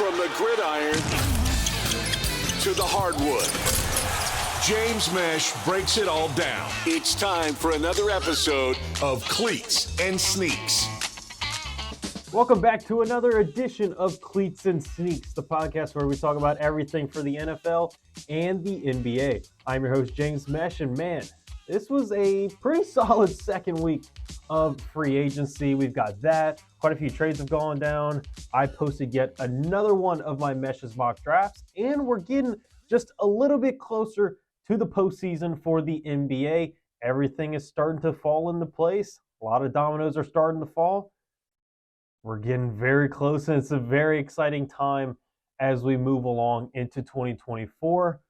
From the gridiron to the hardwood, James Mesh breaks it all down. It's time for another episode of Cleats and Sneaks. Welcome back to another edition of Cleats and Sneaks, the podcast where we talk about everything for the NFL and the NBA. I'm your host, James Mesh, and man, this was a pretty solid second week of free agency. We've got that. Quite a few trades have gone down. I posted yet another one of my Mesh's mock drafts, and we're getting just a little bit closer to the postseason for the NBA. Everything is starting to fall into place. A lot of dominoes are starting to fall. We're getting very close, and it's a very exciting time as we move along into 2024.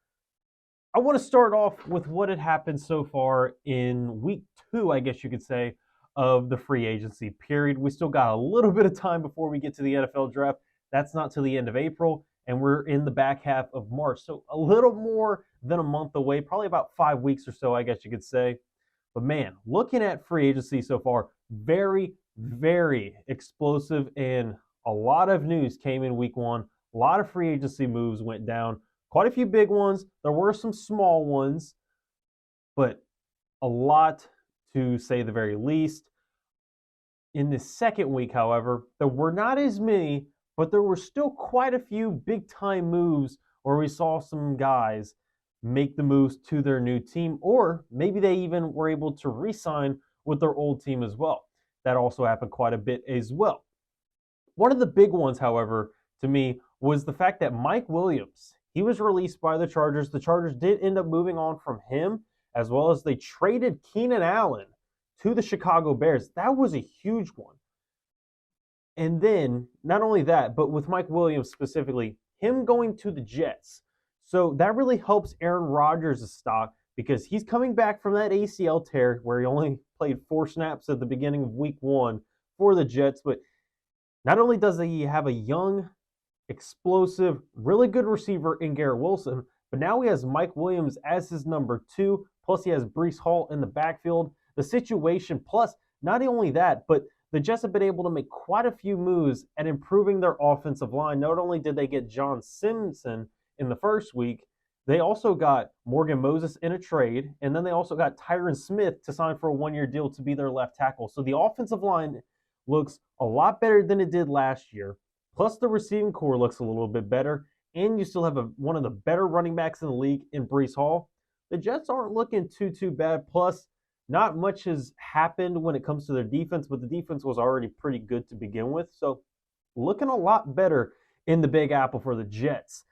I want to start off with what had happened so far in week 2, I guess you could say, of the free agency period. We still got a little bit of time before we get to the NFL draft. That's not till the end of April, and we're in the back half of March. So a little more than a month away, probably about 5 weeks or so, I guess you could say. But man, looking at free agency so far, very, very explosive, and a lot of news came in week 1. A lot of free agency moves went down. Quite a few big ones. There were some small ones, but a lot to say the very least. In the second week, however, there were not as many, but there were still quite a few big-time moves where we saw some guys make the moves to their new team, or maybe they even were able to re-sign with their old team as well. That also happened quite a bit as well. One of the big ones, however, to me, was the fact that Mike Williams, he was released by the Chargers. The Chargers did end up moving on from him, as well as they traded Keenan Allen to the Chicago Bears. That was a huge one. And then, not only that, but with Mike Williams specifically, him going to the Jets. So that really helps Aaron Rodgers' stock because he's coming back from that ACL tear where he only played 4 snaps at the beginning of week 1 for the Jets. But not only does he have a young, explosive, really good receiver in Garrett Wilson, but now he has Mike Williams as his number 2, plus he has Breece Hall in the backfield. The situation, plus not only that, but the Jets have been able to make quite a few moves at improving their offensive line. Not only did they get John Simpson in the first week, they also got Morgan Moses in a trade, and then they also got Tyron Smith to sign for a 1-year deal to be their left tackle. So the offensive line looks a lot better than it did last year. Plus, the receiving core looks a little bit better, and you still have one of the better running backs in the league in Breece Hall. The Jets aren't looking too bad. Plus, not much has happened when it comes to their defense, but the defense was already pretty good to begin with. So, looking a lot better in the Big Apple for the Jets.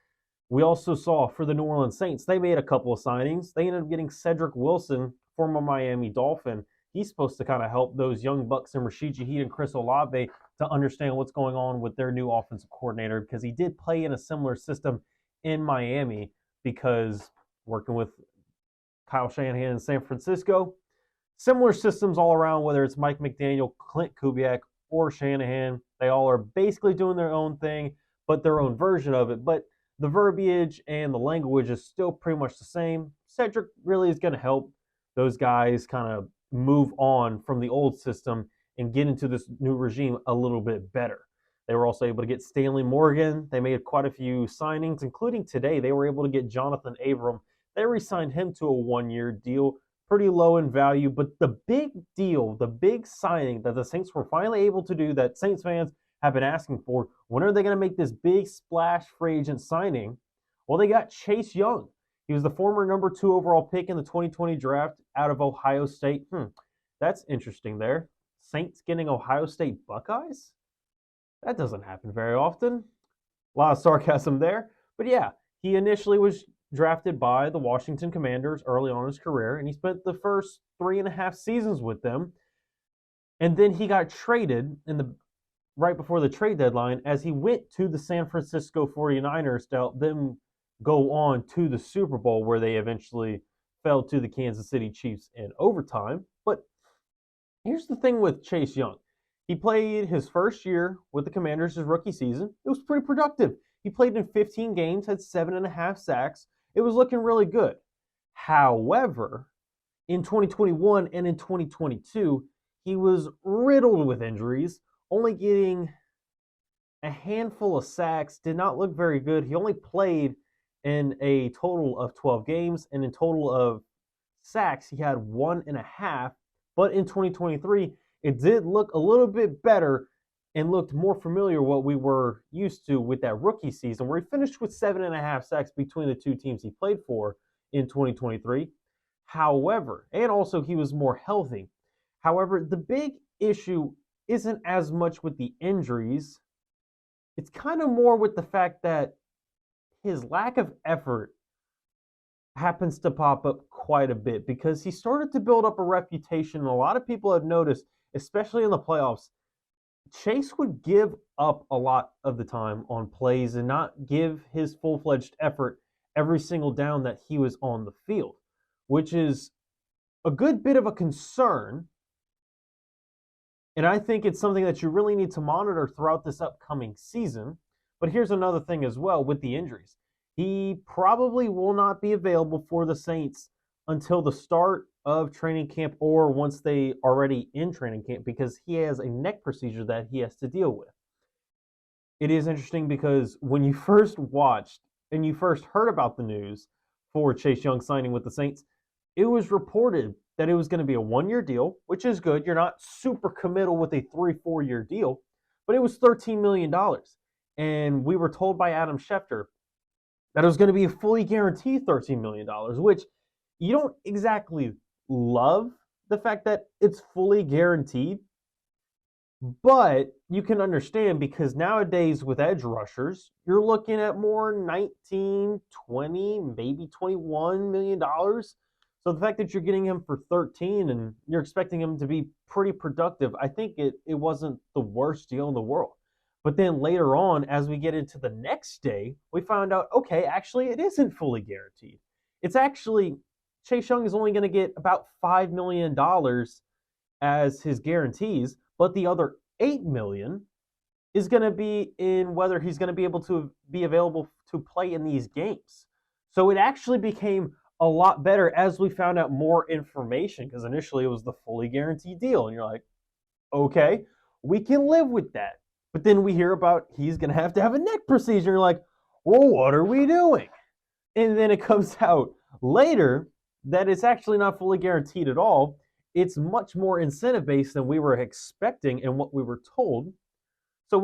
We also saw for the New Orleans Saints, they made a couple of signings. They ended up getting Cedric Wilson, former Miami Dolphin. He's supposed to kind of help those young bucks and Rashid Shaheed and Chris Olave to understand what's going on with their new offensive coordinator, because he did play in a similar system in Miami, because working with Kyle Shanahan in San Francisco, similar systems all around, whether it's Mike McDaniel, Clint Kubiak, or Shanahan. They all are basically doing their own thing, but their own version of it. But the verbiage and the language is still pretty much the same. Cedric really is going to help those guys kind of move on from the old system and get into this new regime a little bit better. They were also able to get Stanley Morgan. They made quite a few signings, including today. They were able to get Jonathan Abram. They re-signed him to a 1-year deal, pretty low in value. But the big deal, the big signing that the Saints were finally able to do, that Saints fans have been asking for, when are they going to make this big splash free agent signing? Well, they got Chase Young. He was the former number 2 overall pick in the 2020 draft out of Ohio State. That's interesting there. Saints getting Ohio State Buckeyes? That doesn't happen very often. A lot of sarcasm there. But yeah, he initially was drafted by the Washington Commanders early on in his career, and he spent the first 3.5 seasons with them. And then he got traded right before the trade deadline as he went to the San Francisco 49ers to help them go on to the Super Bowl, where they eventually fell to the Kansas City Chiefs in overtime. But here's the thing with Chase Young. He played his first year with the Commanders, his rookie season. It was pretty productive. He played in 15 games, had 7.5 sacks. It was looking really good. However, in 2021 and in 2022, he was riddled with injuries, only getting a handful of sacks, did not look very good. He only played in a total of 12 games, and in total of sacks, he had 1.5. But in 2023, it did look a little bit better and looked more familiar what we were used to with that rookie season, where he finished with 7.5 sacks between the two teams he played for in 2023. However, and also he was more healthy. However, the big issue isn't as much with the injuries. It's kind of more with the fact that his lack of effort happens to pop up quite a bit because he started to build up a reputation. And a lot of people have noticed, especially in the playoffs, Chase would give up a lot of the time on plays and not give his full-fledged effort every single down that he was on the field, which is a good bit of a concern. And I think it's something that you really need to monitor throughout this upcoming season. But here's another thing as well with the injuries. He probably will not be available for the Saints until the start of training camp or once they are already in training camp because he has a neck procedure that he has to deal with. It is interesting because when you first watched and you first heard about the news for Chase Young signing with the Saints, it was reported that it was going to be a 1-year deal, which is good. You're not super committal with a 3-4-year deal, but it was $13 million. And we were told by Adam Schefter that it was going to be a fully guaranteed $13 million, which you don't exactly love the fact that it's fully guaranteed, but you can understand because nowadays with edge rushers, you're looking at more 19, 20, maybe $21 million. So the fact that you're getting him for 13 and you're expecting him to be pretty productive, I think it wasn't the worst deal in the world. But then later on, as we get into the next day, we found out, okay, actually it isn't fully guaranteed. It's actually, Chase Young is only going to get about $5 million as his guarantees, but the other $8 million is going to be in whether he's going to be able to be available to play in these games. So it actually became a lot better as we found out more information because initially it was the fully guaranteed deal. And you're like, okay, we can live with that. But then we hear about he's going to have a neck procedure. And you're like, well, what are we doing? And then it comes out later that it's actually not fully guaranteed at all. It's much more incentive-based than we were expecting and what we were told. So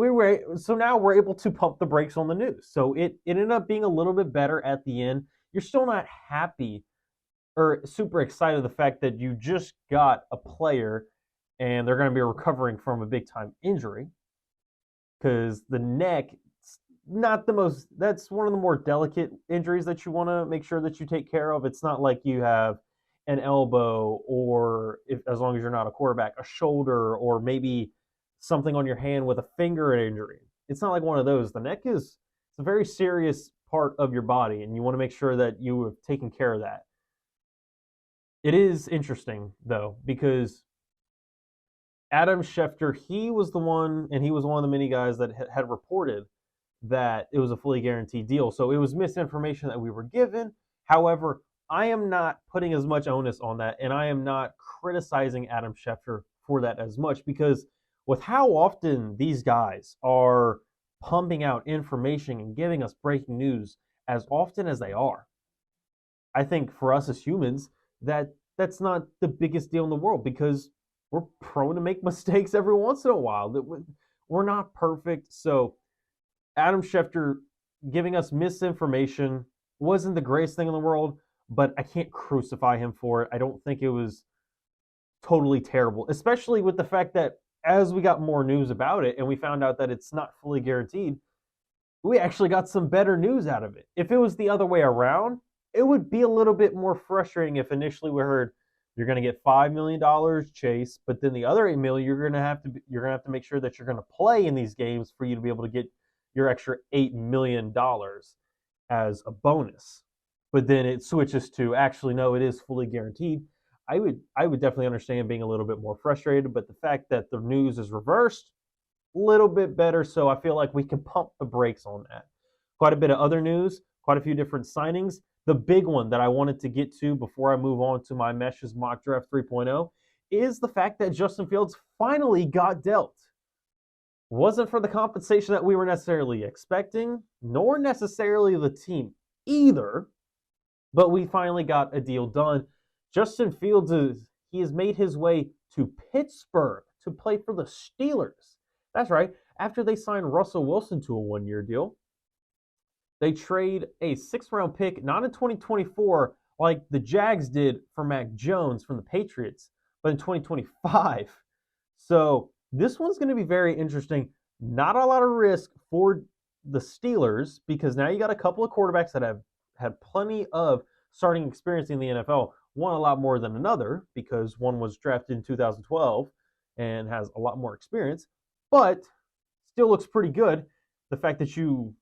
now we're able to pump the brakes on the news. So it ended up being a little bit better at the end. You're still not happy or super excited the fact that you just got a player and they're going to be recovering from a big-time injury because the neck, not the most, that's one of the more delicate injuries that you want to make sure that you take care of. It's not like you have an elbow or, if as long as you're not a quarterback, a shoulder or maybe something on your hand with a finger injury. It's not like one of those. The neck is it's a very serious part of your body, and you want to make sure that you have taken care of that. It is interesting, though, because Adam Schefter, he was one of the many guys that had reported that it was a fully guaranteed deal. So it was misinformation that we were given. However, I am not putting as much onus on that, and I am not criticizing Adam Schefter for that as much because with how often these guys are pumping out information and giving us breaking news as often as they are, I think for us as humans, that's not the biggest deal in the world because we're prone to make mistakes every once in a while. We're not perfect. So Adam Schefter giving us misinformation wasn't the greatest thing in the world, but I can't crucify him for it. I don't think it was totally terrible, especially with the fact that as we got more news about it and we found out that it's not fully guaranteed, we actually got some better news out of it. If it was the other way around, it would be a little bit more frustrating if initially we heard you're going to get $5 million, Chase, but then the other $8 million you're going to have to make sure that you're going to play in these games for you to be able to get your extra $8 million as a bonus. But then it switches to actually no, it is fully guaranteed. I would definitely understand being a little bit more frustrated, but the fact that the news is reversed, a little bit better, so I feel like we can pump the brakes on that. Quite a bit of other news, quite a few different signings. The big one that I wanted to get to before I move on to my Meshes Mock Draft 3.0 is the fact that Justin Fields finally got dealt. Wasn't for the compensation that we were necessarily expecting, nor necessarily the team either, but we finally got a deal done. Justin Fields he has made his way to Pittsburgh to play for the Steelers. That's right. After they signed Russell Wilson to a one-year deal, they trade a sixth-round pick, not in 2024 like the Jags did for Mac Jones from the Patriots, but in 2025. So this one's going to be very interesting. Not a lot of risk for the Steelers because now you got a couple of quarterbacks that have had plenty of starting experience in the NFL. One a lot more than another because one was drafted in 2012 and has a lot more experience, but still looks pretty good. The fact that you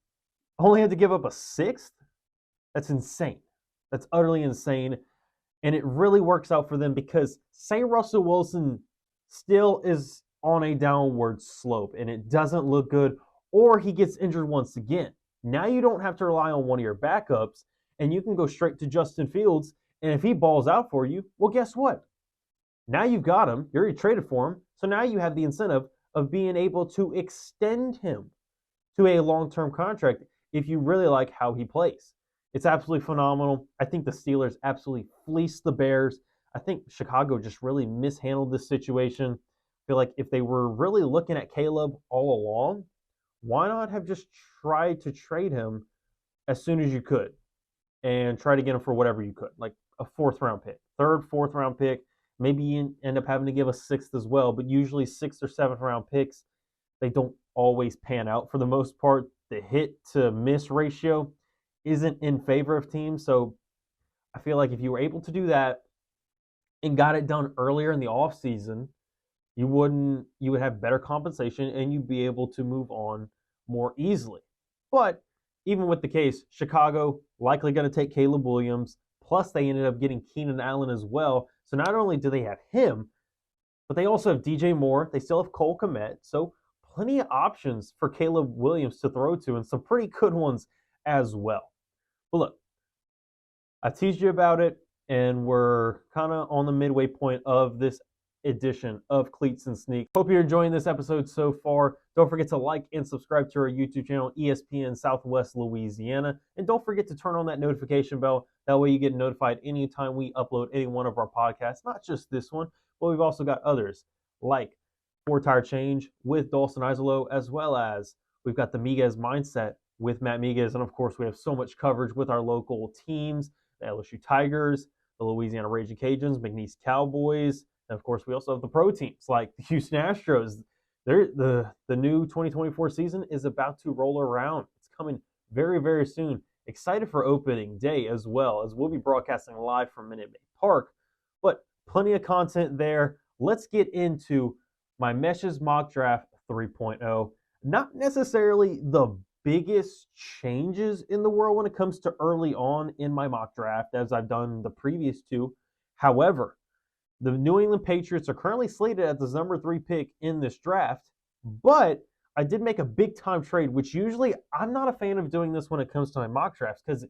only had to give up a sixth, that's insane. That's utterly insane. And it really works out for them because say Russell Wilson still is on a downward slope and it doesn't look good, or he gets injured once again. Now you don't have to rely on one of your backups and you can go straight to Justin Fields. And if he balls out for you, well, guess what? Now you've got him. You already traded for him. So now you have the incentive of being able to extend him to a long-term contract if you really like how he plays. It's absolutely phenomenal. I think the Steelers absolutely fleeced the Bears. I think Chicago just really mishandled this situation. I feel like if they were really looking at Caleb all along, why not have just tried to trade him as soon as you could and try to get him for whatever you could, like a fourth-round pick, third, fourth-round pick. Maybe you end up having to give a sixth as well, but usually sixth or seventh-round picks, they don't always pan out for the most part. The hit to miss ratio isn't in favor of teams. So I feel like if you were able to do that and got it done earlier in the offseason, you would have better compensation and you'd be able to move on more easily. But even with the case, Chicago likely going to take Caleb Williams, plus they ended up getting Keenan Allen as well. So not only do they have him, but they also have DJ Moore. They still have Cole Kmet. So plenty of options for Caleb Williams to throw to and some pretty good ones as well. But look, I teased you about it, and we're kind of on the midway point of this edition of Cleats and Sneak. Hope you're enjoying this episode so far. Don't forget to like and subscribe to our YouTube channel, ESPN Southwest Louisiana. And don't forget to turn on that notification bell. That way you get notified anytime we upload any one of our podcasts, not just this one, but we've also got others like Four Tire Change with Dawson Isolo, as well as we've got the Miguez Mindset with Matt Miguez. And of course, we have so much coverage with our local teams, the LSU Tigers, the Louisiana Raging Cajuns, McNeese Cowboys, and of course, we also have the pro teams like the Houston Astros. The new 2024 season is about to roll around. It's coming very, very soon. Excited for opening day as well, as we'll be broadcasting live from Minute Maid Park. But plenty of content there. Let's get into my Meshes Mock Draft 3.0. Not necessarily the biggest changes in the world when it comes to early on in my mock draft, as I've done the previous two. However, the New England Patriots are currently slated as the number 3 pick in this draft, but I did make a big-time trade, which usually I'm not a fan of doing this when it comes to my mock drafts because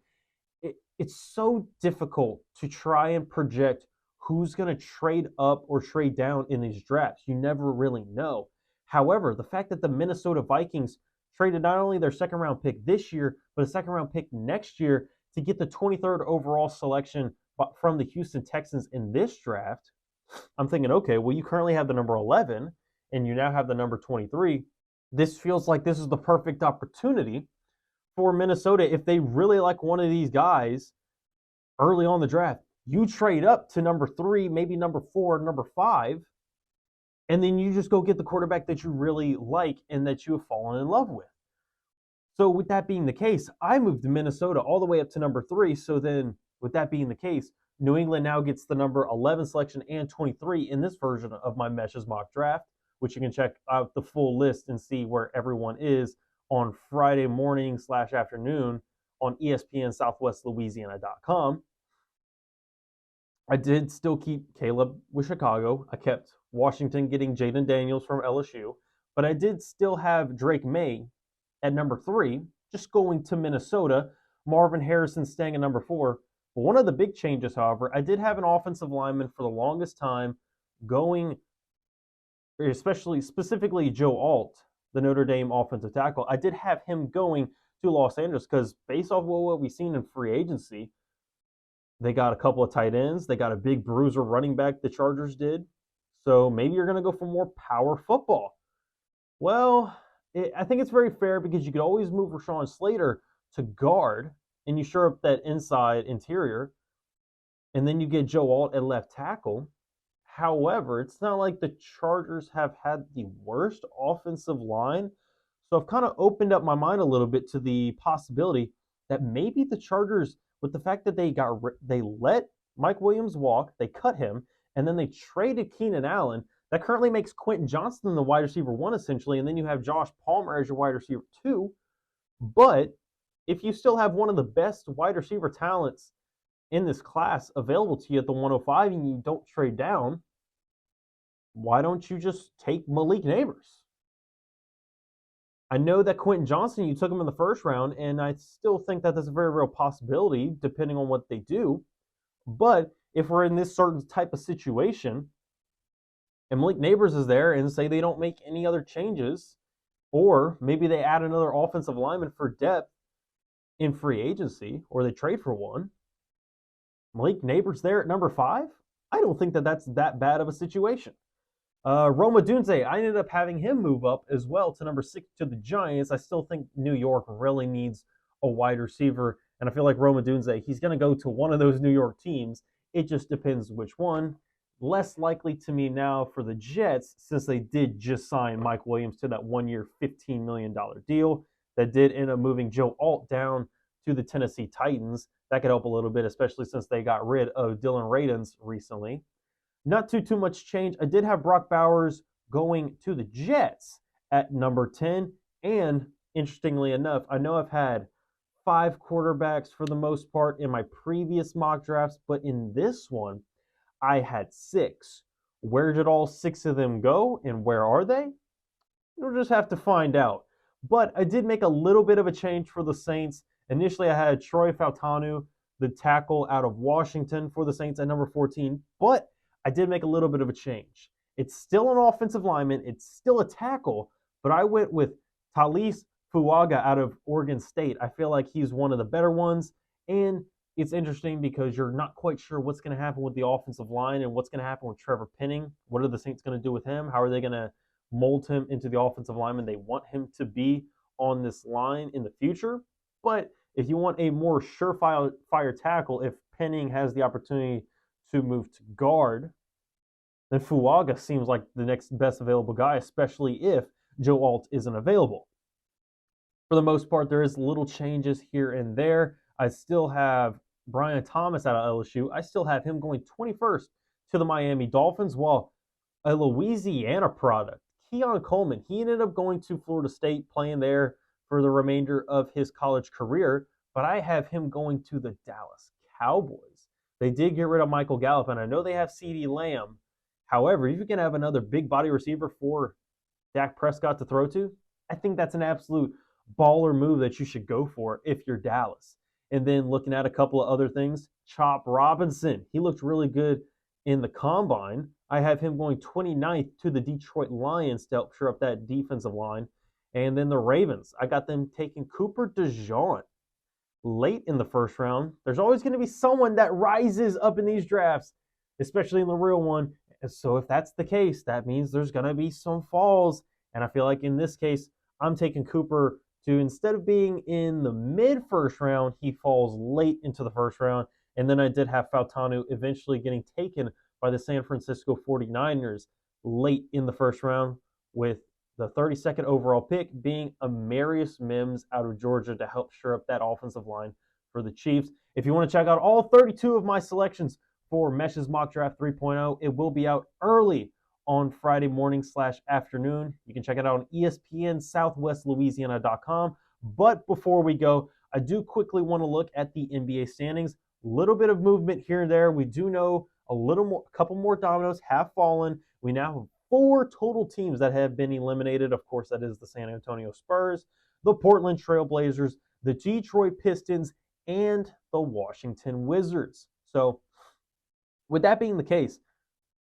it's so difficult to try and project who's going to trade up or trade down in these drafts. You never really know. However, the fact that the Minnesota Vikings traded not only their second-round pick this year, but a second-round pick next year to get the 23rd overall selection from the Houston Texans in this draft, I'm thinking, okay, well, you currently have the number 11 and you now have the number 23. This feels like this is the perfect opportunity for Minnesota. If they really like one of these guys early on the draft, you trade up to number 3, maybe number 4, number 5, and then you just go get the quarterback that you really like and that you have fallen in love with. So with that being the case, I moved to Minnesota all the way up to number 3. So then with that being the case, New England now gets the number 11 selection and 23 in this version of my Meshes mock draft, which you can check out the full list and see where everyone is on Friday morning / afternoon on ESPN Southwest Louisiana.com. I did still keep Caleb with Chicago. I kept Washington getting Jaden Daniels from LSU, but I did still have Drake May at number 3, just going to Minnesota. Marvin Harrison staying at number 4. But one of the big changes, however, I did have an offensive lineman for the longest time going, specifically Joe Alt, the Notre Dame offensive tackle. I did have him going to Los Angeles because based off what we've seen in free agency, they got a couple of tight ends. They got a big bruiser running back, the Chargers did. So maybe you're going to go for more power football. Well, I think it's very fair because you could always move Rashawn Slater to guard, and you shore up that inside interior, and then you get Joe Alt at left tackle. However, it's not like the Chargers have had the worst offensive line. So I've kind of opened up my mind a little bit to the possibility that maybe the Chargers, with the fact that they let Mike Williams walk, they cut him, and then they traded Keenan Allen. That currently makes Quentin Johnston the wide receiver 1 essentially, and then you have Josh Palmer as your wide receiver 2. But if you still have one of the best wide receiver talents in this class available to you at the 105 and you don't trade down, why don't you just take Malik Neighbors? I know that Quentin Johnston, you took him in the first round, and I still think that that's a very real possibility depending on what they do. But if we're in this certain type of situation, and Malik Neighbors is there, and say they don't make any other changes, or maybe they add another offensive lineman for depth in free agency, or they trade for one, Malik Neighbors there at number 5, I don't think that that's that bad of a situation. Rome Odunze, I ended up having him move up as well to number 6 to the Giants. I still think New York really needs a wide receiver, and I feel like Rome Odunze, he's going to go to one of those New York teams. It just depends which one. Less likely to me now for the Jets, since they did just sign Mike Williams to that 1-year, $15 million deal. That did end up moving Joe Alt down to the Tennessee Titans. That could help a little bit, especially since they got rid of Dylan Radins recently. Not too much change. I did have Brock Bowers going to the Jets at number 10. And interestingly enough, I know I've had 5 quarterbacks for the most part in my previous mock drafts, but in this one, I had 6. Where did all 6 of them go, and where are they? You'll just have to find out. But I did make a little bit of a change for the Saints. Initially, I had Troy Fautanu, the tackle out of Washington, for the Saints at number 14, but I did make a little bit of a change. It's still an offensive lineman. It's still a tackle, but I went with Talis Fuaga out of Oregon State. I feel like he's one of the better ones, and it's interesting because you're not quite sure what's going to happen with the offensive line and what's going to happen with Trevor Penning. What are the Saints going to do with him? How are they going to mold him into the offensive lineman they want him to be on this line in the future? But if you want a more surefire tackle, if Penning has the opportunity to move to guard, then Fuaga seems like the next best available guy, especially if Joe Alt isn't available. For the most part, there is little changes here and there. I still have Brian Thomas out of LSU. I still have him going 21st to the Miami Dolphins, while a Louisiana product, Keon Coleman, he ended up going to Florida State, playing there for the remainder of his college career, but I have him going to the Dallas Cowboys. They did get rid of Michael Gallup, and I know they have CeeDee Lamb. However, if you can have another big body receiver for Dak Prescott to throw to, I think that's an absolute baller move that you should go for if you're Dallas. And then looking at a couple of other things, Chop Robinson, he looked really good in the combine. I have him going 29th to the Detroit Lions to help shore up that defensive line. And then the Ravens, I got them taking Cooper DeJean late in the first round. There's always going to be someone that rises up in these drafts, especially in the real one. And so if that's the case, that means there's going to be some falls. And I feel like in this case, I'm taking Cooper to, instead of being in the mid-first round, he falls late into the first round. And then I did have Fautanu eventually getting taken by the San Francisco 49ers late in the first round, with the 32nd overall pick being Amarius Mims out of Georgia to help shore up that offensive line for the Chiefs. If you want to check out all 32 of my selections for Mesh's Mock Draft 3.0, it will be out early on Friday morning / afternoon. You can check it out on ESPN SouthwestLouisiana.com. But before we go, I do quickly want to look at the NBA standings. Little bit of movement here and there. We do know a couple more dominoes have fallen. We now have 4 total teams that have been eliminated. Of course, that is the San Antonio Spurs, the Portland Trail Blazers, the Detroit Pistons, and the Washington Wizards. So with that being the case,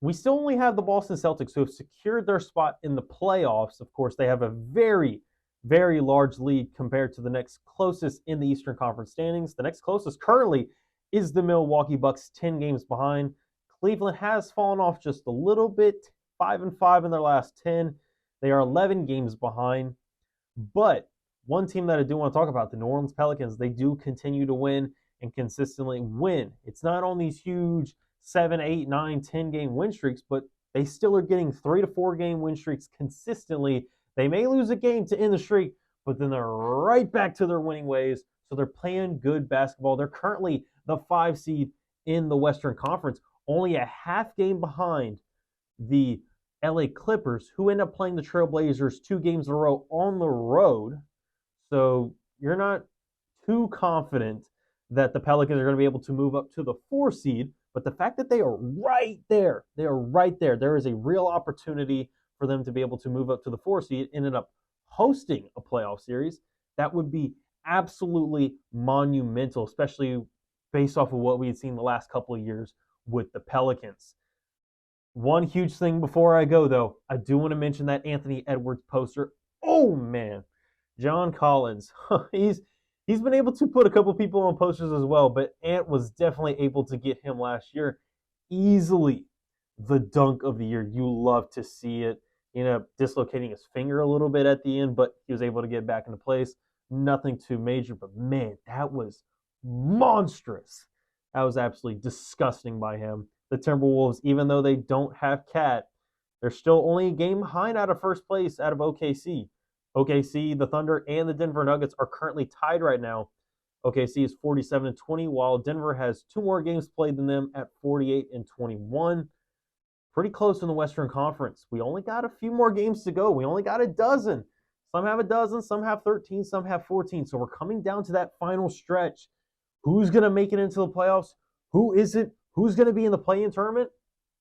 we still only have the Boston Celtics who have secured their spot in the playoffs. Of course, they have a very, very large lead compared to the next closest in the Eastern Conference standings. The next closest currently is the Milwaukee Bucks, 10 games behind. Cleveland has fallen off just a little bit, 5-5 in their last 10. They are 11 games behind. But one team that I do want to talk about, the New Orleans Pelicans, they do continue to win and consistently win. It's not on these huge 7, 8, 9, 10 game win streaks, but they still are getting 3 to 4 game win streaks consistently. They may lose a game to end the streak, but then they're right back to their winning ways. So they're playing good basketball. They're currently the 5 seed in the Western Conference, only a half game behind the LA Clippers, who end up playing the Trailblazers 2 games in a row on the road. So you're not too confident that the Pelicans are going to be able to move up to the 4 seed. But the fact that they are right there, there is a real opportunity for them to be able to move up to the 4 seed and end up hosting a playoff series. That would be absolutely monumental, especially based off of what we had seen the last couple of years with the Pelicans. One huge thing before I go, though, I do want to mention that Anthony Edwards poster. Oh, man. John Collins. He's been able to put a couple people on posters as well, but Ant was definitely able to get him last year. Easily the dunk of the year. You love to see it. He ended up dislocating his finger a little bit at the end, but he was able to get back into place. Nothing too major, but man, that was monstrous. That was absolutely disgusting by him. The Timberwolves, even though they don't have Cat, they're still only a game behind out of first place out of OKC. OKC, the Thunder, and the Denver Nuggets are currently tied right now. OKC is 47-20, while Denver has 2 more games played than them at 48-21. Pretty close in the Western Conference. We only got a few more games to go. We only got a dozen. Some have a dozen, some have 13, some have 14. So we're coming down to that final stretch. Who's going to make it into the playoffs? Who isn't? Who's going to be in the play-in tournament?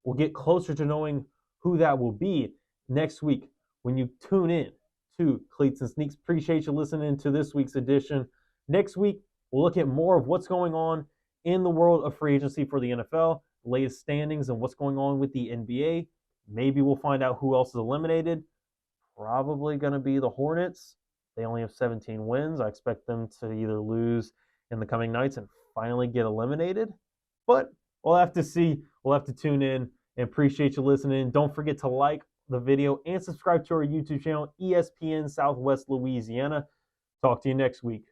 We'll get closer to knowing who that will be next week when you tune in to Cleats and Sneaks. Appreciate you listening to this week's edition. Next week, we'll look at more of what's going on in the world of free agency for the NFL, latest standings, and what's going on with the NBA. Maybe we'll find out who else is eliminated. Probably going to be the Hornets. They only have 17 wins. I expect them to either lose in the coming nights and finally get eliminated. But we'll have to see. We'll have to tune in, and appreciate you listening. Don't forget to like the video and subscribe to our YouTube channel, ESPN Southwest Louisiana. Talk to you next week.